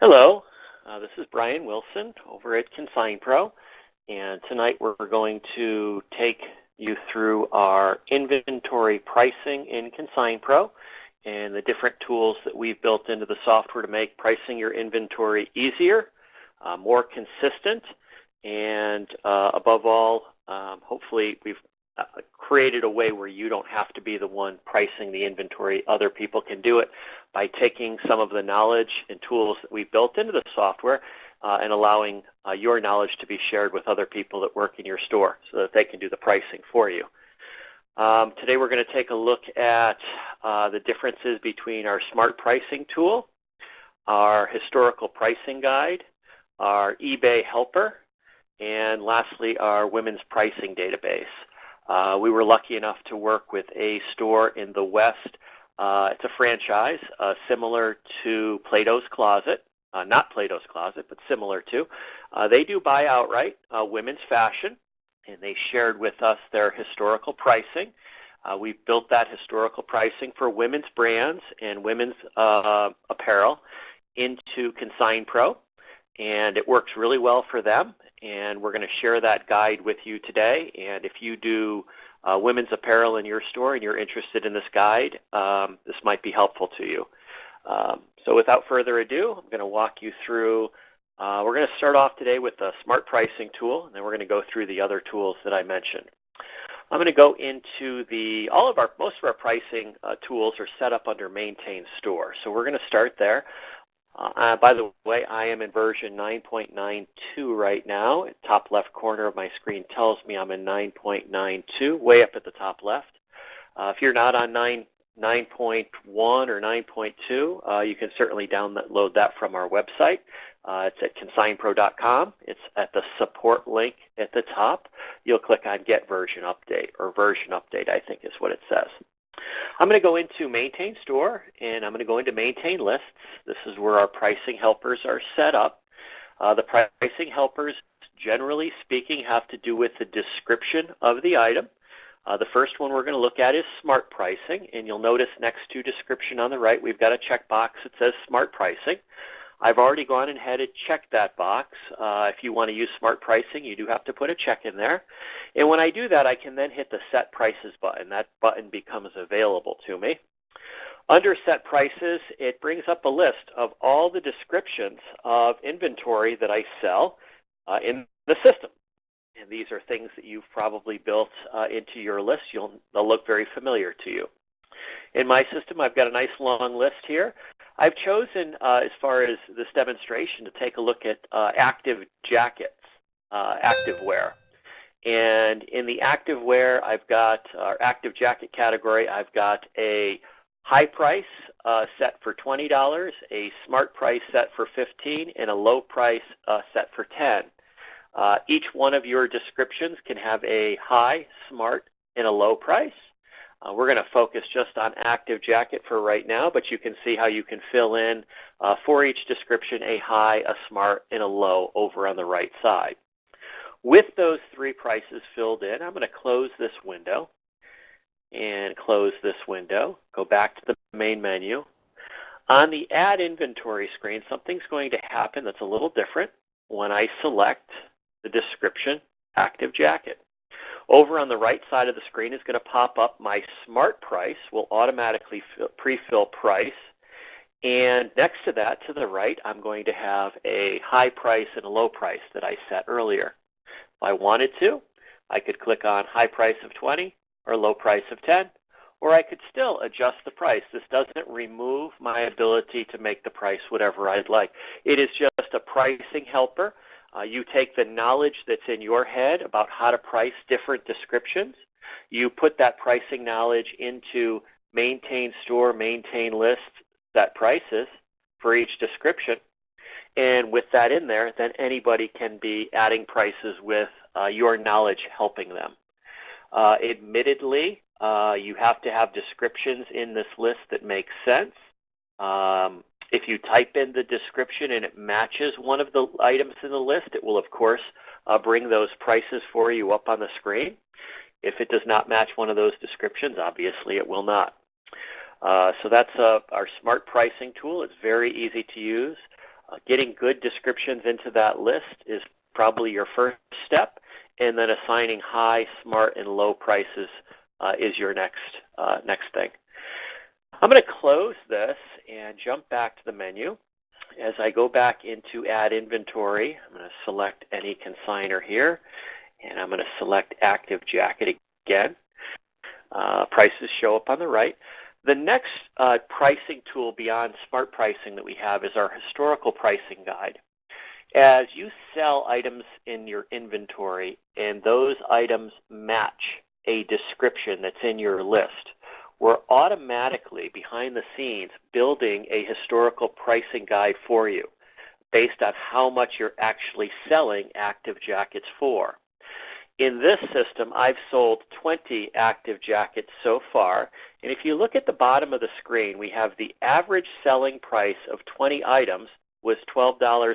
Hello, this is Brian Wilson over at ConsignPro, and tonight we're going to take you through our inventory pricing in ConsignPro and the different tools that we've built into the software to make pricing your inventory easier, more consistent, and above all, hopefully we've created a way where you don't have to be the one pricing the inventory. Other people can do it by taking some of the knowledge and tools that we've built into the software and allowing your knowledge to be shared with other people that work in your store so that they can do the pricing for you. Today we're going to take a look at the differences between our SmartPricing tool, our historical pricing guide, our eBay helper, and lastly our women's pricing database. We were lucky enough to work with a store in the West. It's a franchise similar to Plato's Closet, not Plato's Closet, but similar to. They do buy outright women's fashion, and they shared with us their historical pricing. We've built that historical pricing for women's brands and women's apparel into ConsignPro, and it works really well for them. And we're going to share that guide with you today. And if you do women's apparel in your store and you're interested in this guide, this might be helpful to you. So without further ado, I'm going to walk you through. We're going to start off today with the SmartPricing tool, and then we're going to go through the other tools that I mentioned. I'm going to go into most of our pricing tools are set up under Maintain Store. So we're going to start there. By the way, I am in version 9.92 right now. Top left corner of my screen tells me I'm in 9.92, way up at the top left. If you're not on 9.1 or 9.2, you can certainly download that from our website. It's at consignpro.com. It's at the support link at the top. You'll click on Get Version Update, or Version Update, I think is what it says. I'm going to go into Maintain Store, and I'm going to go into Maintain Lists. This is where our pricing helpers are set up. The pricing helpers, generally speaking, have to do with the description of the item. The first one we're going to look at is SmartPricing, and you'll notice next to description on the right, we've got a checkbox that says SmartPricing. I've already gone ahead and checked that box. If you want to use SmartPricing, you do have to put a check in there. And when I do that, I can then hit the Set Prices button. That button becomes available to me. Under Set Prices, it brings up a list of all the descriptions of inventory that I sell in the system. And these are things that you've probably built into your list. They'll look very familiar to you. In my system, I've got a nice long list here. I've chosen, as far as this demonstration, to take a look at active jackets, active wear. And in the active wear, I've got our active jacket category. I've got a high price set for $20, a smart price set for $15, and a low price set for $10. Each one of your descriptions can have a high, smart, and a low price. We're going to focus just on active jacket for right now, but you can see how you can fill in for each description a high, a smart, and a low over on the right side. With those three prices filled in, I'm going to close this window and close this window. Go back to the main menu. On the Add Inventory screen, something's going to happen that's a little different when I select the description active jacket. Over on the right side of the screen is going to pop up my smart price, will automatically pre-fill price. And next to that, to the right, I'm going to have a high price and a low price that I set earlier. If I wanted to, I could click on high price of 20 or low price of 10, or I could still adjust the price. This doesn't remove my ability to make the price whatever I'd like. It is just a pricing helper. You take the knowledge that's in your head about how to price different descriptions. You put that pricing knowledge into Maintain Store, Maintain List, Set Prices for each description. And with that in there, then anybody can be adding prices with your knowledge helping them. Admittedly, you have to have descriptions in this list that make sense. If you type in the description and it matches one of the items in the list, it will, of course, bring those prices for you up on the screen. If it does not match one of those descriptions, obviously it will not. So that's our smart pricing tool. It's very easy to use. Getting good descriptions into that list is probably your first step, and then assigning high, smart, and low prices is your next thing. I'm going to close this and jump back to the menu. As I go back into Add Inventory, I'm going to select any consignor here, and I'm going to select Active Jacket again. Prices show up on the right. The next pricing tool beyond SmartPricing that we have is our historical pricing guide. As you sell items in your inventory and those items match a description that's in your list, we're automatically behind the scenes building a historical pricing guide for you based on how much you're actually selling active jackets for. In this system, I've sold 20 active jackets so far, and if you look at the bottom of the screen, we have the average selling price of 20 items was $12.50.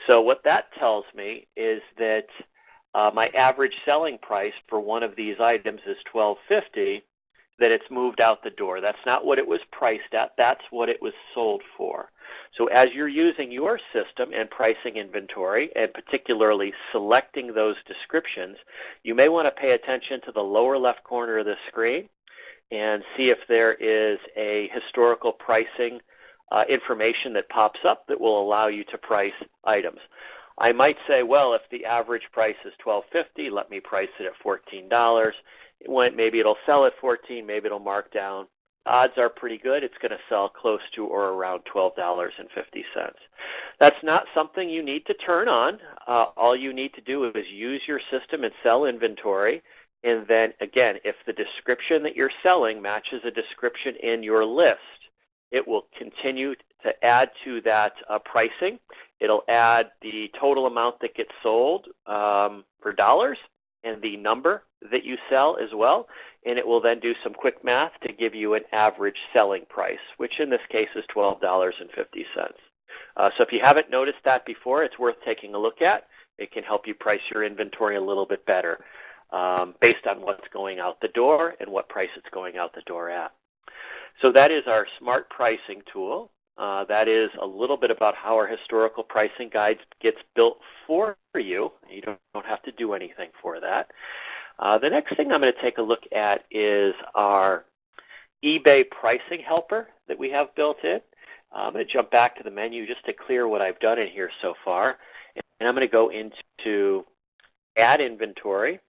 So what that tells me is that my average selling price for one of these items is $12.50, that it's moved out the door. That's not what it was priced at, that's what it was sold for. So as you're using your system and pricing inventory, and particularly selecting those descriptions, you may want to pay attention to the lower left corner of the screen and see if there is a historical pricing information that pops up that will allow you to price items. I might say, well, if the average price is $12.50, let me price it at $14. Maybe it'll sell at $14, maybe it'll mark down. Odds are pretty good it's going to sell close to or around $12.50. That's not something you need to turn on. All you need to do is use your system and sell inventory. And then again, if the description that you're selling matches a description in your list, it will continue to add to that pricing. It'll add the total amount that gets sold for dollars and the number that you sell as well, and it will then do some quick math to give you an average selling price, which in this case is $12.50. So if you haven't noticed that before, it's worth taking a look at. It can help you price your inventory a little bit better based on what's going out the door and what price it's going out the door at. So that is our Smart Pricing tool. That is a little bit about how our historical pricing guide gets built for you. You don't have to do anything for that. The next thing I'm going to take a look at is our eBay pricing helper that we have built in. I'm going to jump back to the menu just to clear what I've done in here so far. And I'm going to go into Add Inventory.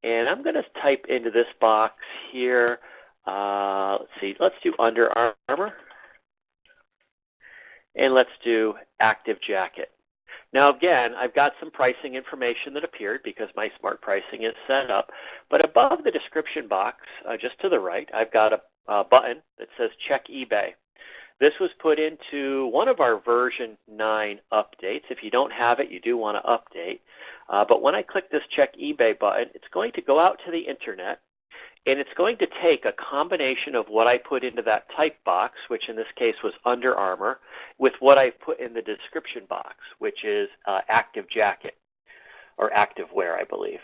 And I'm going to type into this box here, let's see, let's do Under Armour. And let's do Active Jacket. Now again, I've got some pricing information that appeared because my Smart Pricing is set up. But above the description box, just to the right, I've got a button that says Check eBay. This was put into one of our version 9 updates. If you don't have it, you do want to update. But when I click this Check eBay button, it's going to go out to the internet, and it's going to take a combination of what I put into that type box, which in this case was Under Armour, with what I put in the description box, which is Active Jacket, or Active Wear, I believe.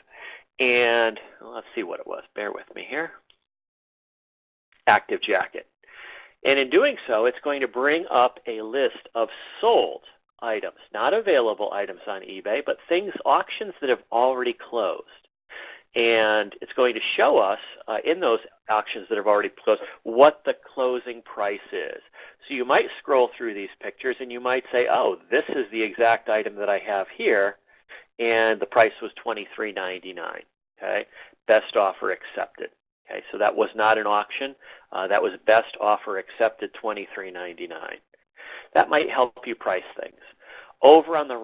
And let's see what it was. Bear with me here. Active Jacket. And in doing so, it's going to bring up a list of sold items, not available items on eBay, but auctions that have already closed. And it's going to show us in those auctions that have already closed what the closing price is. So you might scroll through these pictures and you might say, oh, this is the exact item that I have here, and the price was $23.99. Okay, best offer accepted. Okay, so that was not an auction. That was best offer accepted, $23.99. That might help you price things. Over on the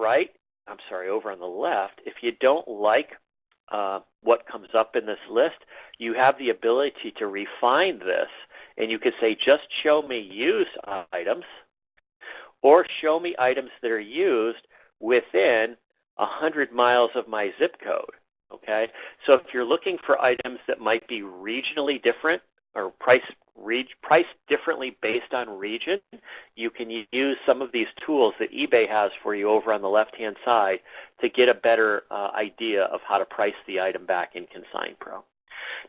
left, if you don't like what comes up in this list, you have the ability to refine this, and you could say, just show me used items, or show me items that are used within 100 miles of my zip code. Okay, so if you're looking for items that might be regionally different or priced differently based on region, you can use some of these tools that eBay has for you over on the left-hand side to get a better idea of how to price the item back in ConsignPro.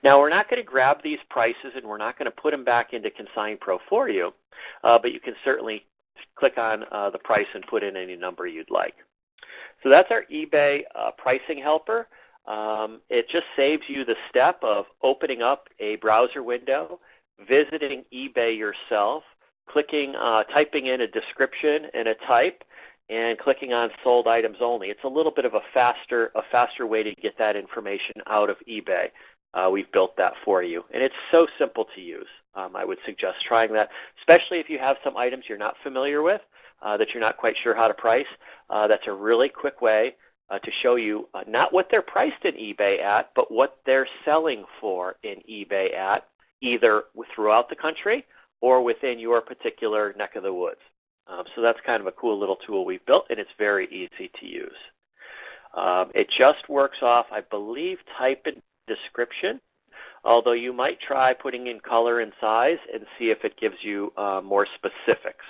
Now, we're not going to grab these prices and we're not going to put them back into ConsignPro for you, but you can certainly click on the price and put in any number you'd like. So that's our eBay pricing helper. It just saves you the step of opening up a browser window, visiting eBay yourself, clicking, typing in a description and a type, and clicking on sold items only. It's a little bit of a faster way to get that information out of eBay. We've built that for you, and it's so simple to use. I would suggest trying that, especially if you have some items you're not familiar with, that you're not quite sure how to price. That's a really quick way to show you not what they're priced in eBay at, but what they're selling for in eBay at, either throughout the country or within your particular neck of the woods. So that's kind of a cool little tool we've built, and it's very easy to use. It just works off, I believe, type and description, although you might try putting in color and size and see if it gives you more specifics.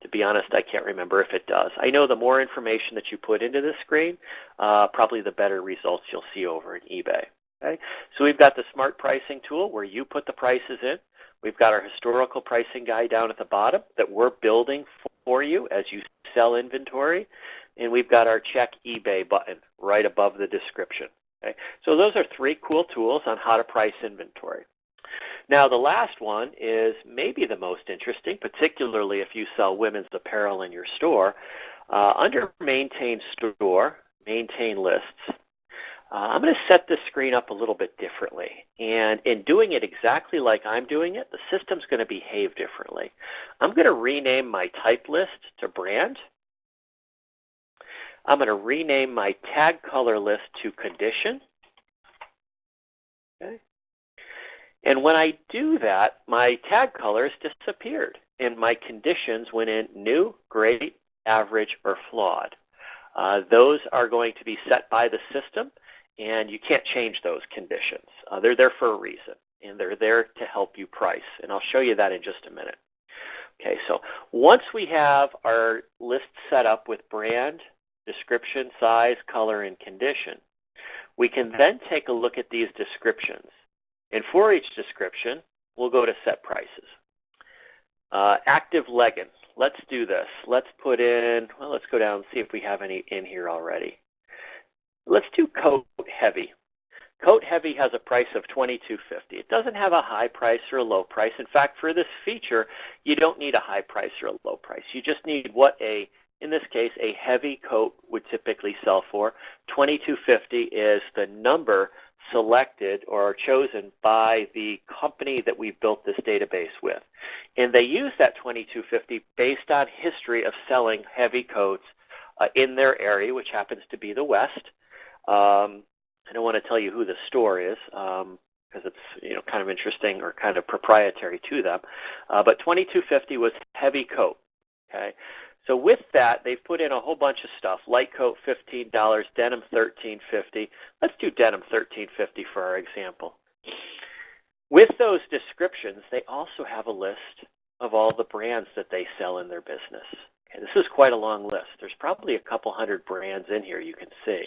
To be honest, I can't remember if it does. I know the more information that you put into this screen, probably the better results you'll see over in eBay. Okay? So we've got the Smart Pricing tool where you put the prices in. We've got our historical pricing guide down at the bottom that we're building for you as you sell inventory. And we've got our Check eBay button right above the description. Okay? So those are 3 cool tools on how to price inventory. Now, the last one is maybe the most interesting, particularly if you sell women's apparel in your store. Under Maintain Store, Maintain Lists, I'm going to set this screen up a little bit differently. And in doing it exactly like I'm doing it, the system's going to behave differently. I'm going to rename my type list to brand. I'm going to rename my tag color list to condition. Okay. And when I do that, my tag colors disappeared, and my conditions went in new, great, average, or flawed. Those are going to be set by the system, and you can't change those conditions. They're there for a reason, and they're there to help you price, and I'll show you that in just a minute. Okay, so once we have our list set up with brand, description, size, color, and condition, we can then take a look at these descriptions. And for each description, we'll go to set prices. Active leggings. Let's do this. Let's put in, well, let's go down and see if we have any in here already. Let's do coat heavy. Coat heavy has a price of $22.50. It doesn't have a high price or a low price. In fact, for this feature, you don't need a high price or a low price. You just need what in this case, a heavy coat would typically sell for. $22.50 is the number selected or chosen by the company that we built this database with. And they use that $22.50 based on history of selling heavy coats in their area, which happens to be the West. I don't want to tell you who the store is because it's kind of interesting or kind of proprietary to them. But $22.50 was heavy coat. Okay. So with that, they've put in a whole bunch of stuff. Light coat, $15, denim, $13.50. Let's do denim, $13.50 for our example. With those descriptions, they also have a list of all the brands that they sell in their business. Okay, this is quite a long list. There's probably a couple hundred brands in here you can see.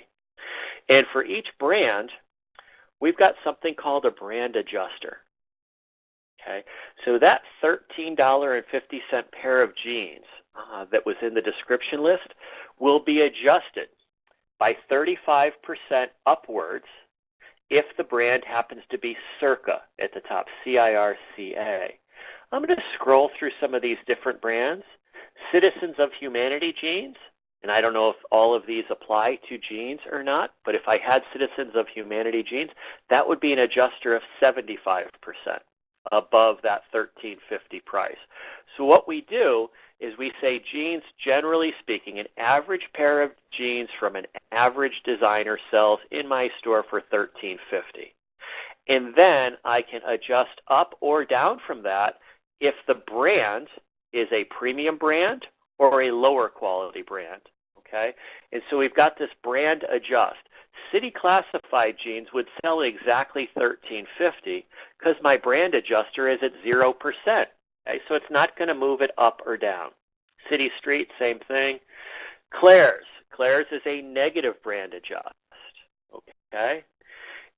And for each brand, we've got something called a brand adjuster. Okay, so that $13.50 pair of jeans that was in the description list will be adjusted by 35% upwards if the brand happens to be Circa at the top, C-I-R-C-A. I'm going to scroll through some of these different brands. Citizens of Humanity jeans, and I don't know if all of these apply to jeans or not, but if I had Citizens of Humanity jeans, that would be an adjuster of 75% above that $13.50 price. So what we do is we say jeans, generally speaking, an average pair of jeans from an average designer sells in my store for $13.50. And then I can adjust up or down from that if the brand is a premium brand or a lower quality brand. Okay? And so we've got this brand adjust. City classified jeans would sell exactly $13.50 because my brand adjuster is at 0%. Okay, so it's not going to move it up or down. City Street, same thing. Claire's. Claire's is a negative brand adjust. Okay?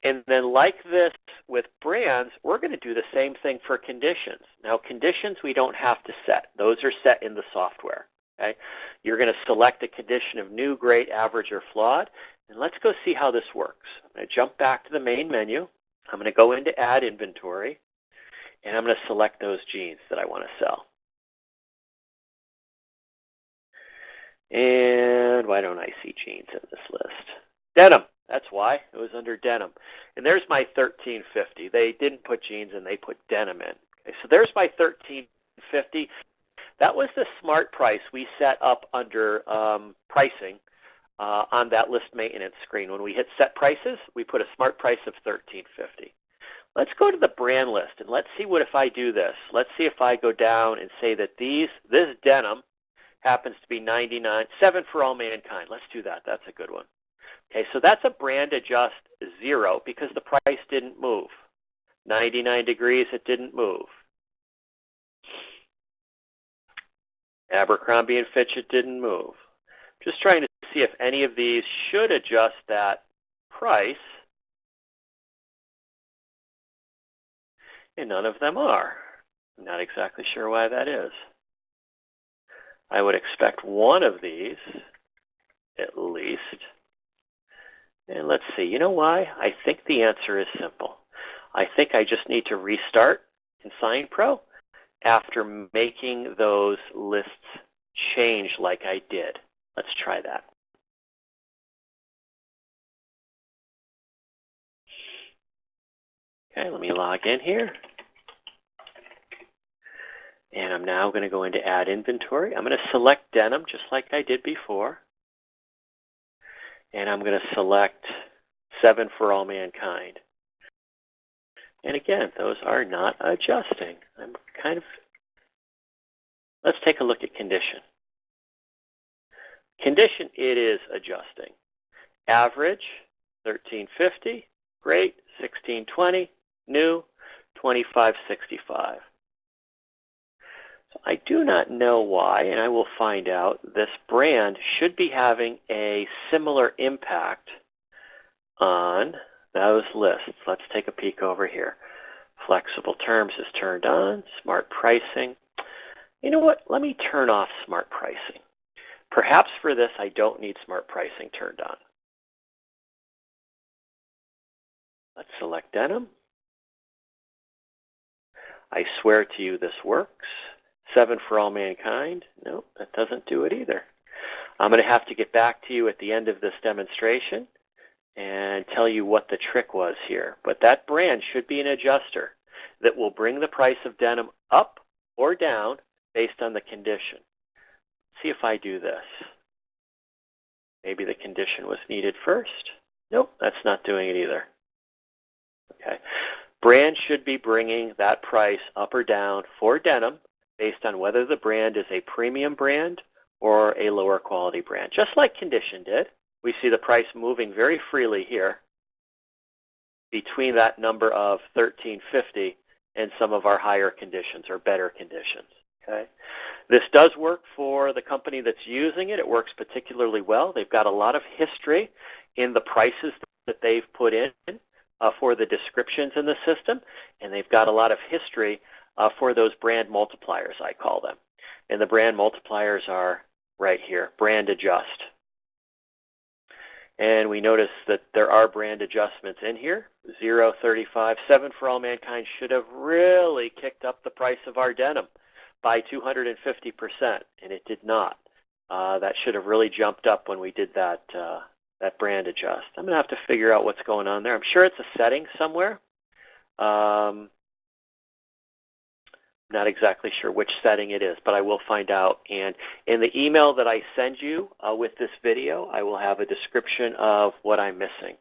And then like this with brands, we're going to do the same thing for conditions. Now, conditions we don't have to set. Those are set in the software. Okay? You're going to select a condition of new, great, average, or flawed. And let's go see how this works. I'm going to jump back to the main menu. I'm going to go into Add Inventory, and I'm going to select those jeans that I want to sell. And why don't I see jeans in this list? Denim. That's why. It was under denim. And there's my $13.50. They didn't put jeans in, they put denim in. Okay, so there's my $13.50. That was the smart price we set up under pricing on that list maintenance screen. When we hit set prices, we put a smart price of $13.50. Let's go to the brand list and let's see what if I do this. Let's see if I go down and say that this denim happens to be 99, 7 for all mankind. Let's do that. That's a good one. Okay, so that's a brand adjust 0 because the price didn't move. 99 degrees, it didn't move. Abercrombie & Fitch, it didn't move. Just trying to see if any of these should adjust that price. And none of them are. I'm not exactly sure why that is. I would expect one of these, at least. And let's see, you know why? I think the answer is simple. I think I just need to restart ConsignPro after making those lists change like I did. Let's try that. Okay, let me log in here. And I'm now going to go into Add Inventory. I'm going to select denim just like I did before. And I'm going to select 7 for all mankind. And again, those are not adjusting. Let's take a look at condition. Condition, it is adjusting. Average, $13.50, great, $16.20, new, $25.65. So I do not know why, and I will find out. This brand should be having a similar impact on those lists. Let's take a peek over here. Flexible terms is turned on. Smart pricing. You know what? Let me turn off smart pricing. Perhaps for this, I don't need smart pricing turned on. Let's select denim. I swear to you this works. 7 for all mankind. Nope, that doesn't do it either. I'm going to have to get back to you at the end of this demonstration and tell you what the trick was here. But that brand should be an adjuster that will bring the price of denim up or down based on the condition. Let's see if I do this. Maybe the condition was needed first. Nope, that's not doing it either. Okay. Brand should be bringing that price up or down for denim based on whether the brand is a premium brand or a lower quality brand. Just like condition did, we see the price moving very freely here between that number of $13.50 and some of our higher conditions or better conditions. Okay. This does work for the company that's using it. It works particularly well. They've got a lot of history in the prices that they've put in for the descriptions in the system, and they've got a lot of history for those brand multipliers, I call them. And the brand multipliers are right here, brand adjust. And we notice that there are brand adjustments in here. 0, 35, 7 for all mankind should have really kicked up the price of our denim by 250%, and it did not. That should have really jumped up when we did that brand adjust. I'm going to have to figure out what's going on there. I'm sure it's a setting somewhere. Not exactly sure which setting it is, but I will find out. And in the email that I send you with this video, I will have a description of what I'm missing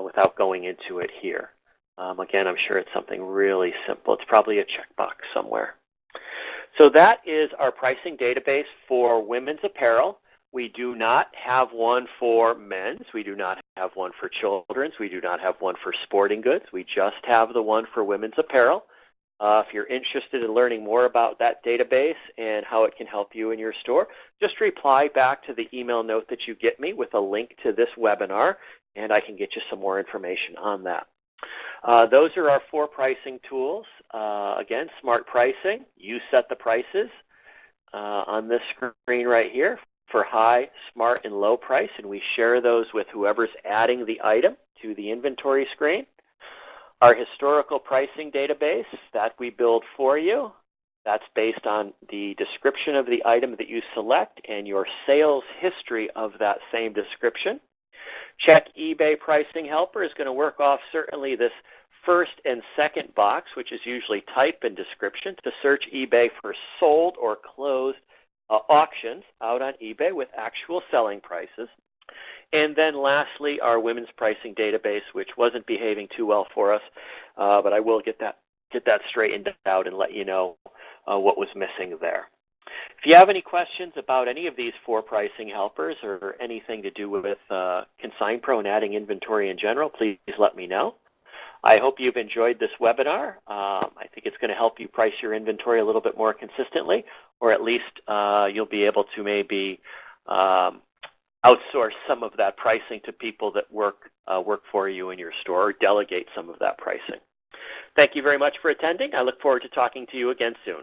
without going into it here. Again, I'm sure it's something really simple. It's probably a checkbox somewhere. So that is our pricing database for women's apparel. We do not have one for men's. We do not have one for children's. We do not have one for sporting goods. We just have the one for women's apparel. If you're interested in learning more about that database and how it can help you in your store, just reply back to the email note that you get me with a link to this webinar, and I can get you some more information on that. Those are our 4 pricing tools. Again, smart pricing, you set the prices. on this screen right here for high, smart, and low price, and we share those with whoever's adding the item to the inventory screen. Our historical pricing database that we build for you, that's based on the description of the item that you select and your sales history of that same description. Check eBay Pricing Helper is going to work off certainly this first and second box, which is usually type and description, to search eBay for sold or closed auctions out on eBay with actual selling prices. And then lastly, our women's pricing database, which wasn't behaving too well for us, but I will get that straightened out and let you know what was missing there. If you have any questions about any of these 4 pricing helpers or anything to do with ConsignPro and adding inventory in general, please let me know. I hope you've enjoyed this webinar. I think it's going to help you price your inventory a little bit more consistently, or at least you'll be able to maybe outsource some of that pricing to people that work for you in your store, or delegate some of that pricing. Thank you very much for attending. I look forward to talking to you again soon.